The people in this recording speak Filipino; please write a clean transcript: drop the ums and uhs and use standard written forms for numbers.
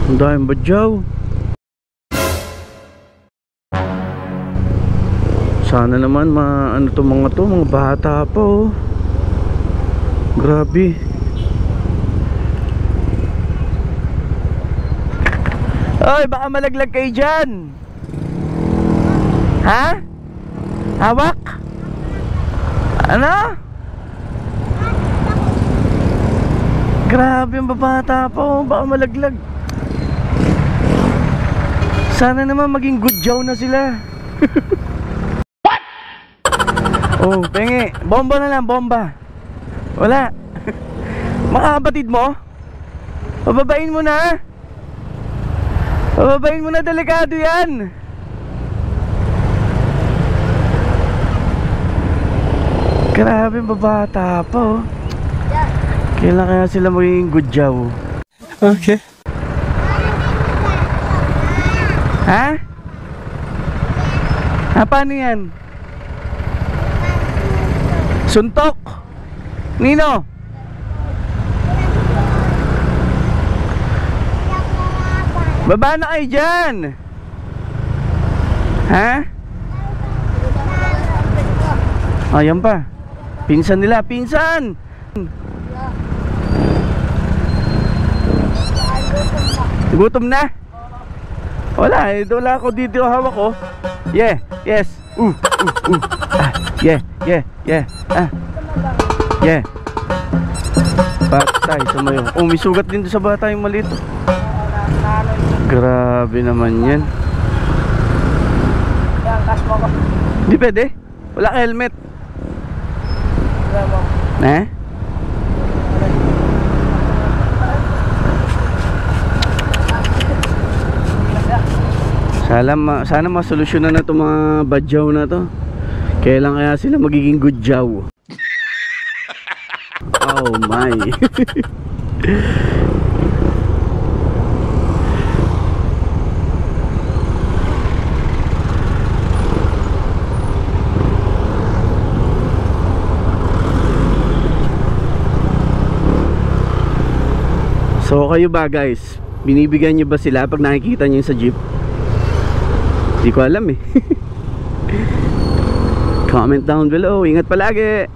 Ang daming badyaw. Sana naman ano to mga bata pa oh. Grabe. Oy, baka malaglag kayo dyan. Ha? Hawak? Ano? Grabe ang babata pa oh, baka malaglag. Sana naman maging good jow na sila. What? Oh, pengi, bomba na lang, bomba. Wala. Makakabatid mo? Pababain mo na. Pababain mo na, delikado yan. Grabe, babata pa oh. Kailan kaya sila magiging good job? Okay. Ha? Ha, paano yan? Suntok? Nino? Baba na kayo dyan. Ha? Ayan pa. Pinsan nila, pinsan. Gutom na? Wala, wala ako dito hawak ko. Yeah, yes. Yeah, yeah, yeah. Yeah. Patay, sumayo. Oh, may sugat din sa bata yung maliit. Grabe naman yan. Di pwede? Wala ka helmet. Eh? Sana masolusyonan na itong mga badyaw na to. Kailan kaya sila magiging good jaw? Oh my. So kayo ba guys, binibigyan nyo ba sila pag nakikita nyo sa jeep? Hindi ko alam eh. Comment down below. Ingat palagi.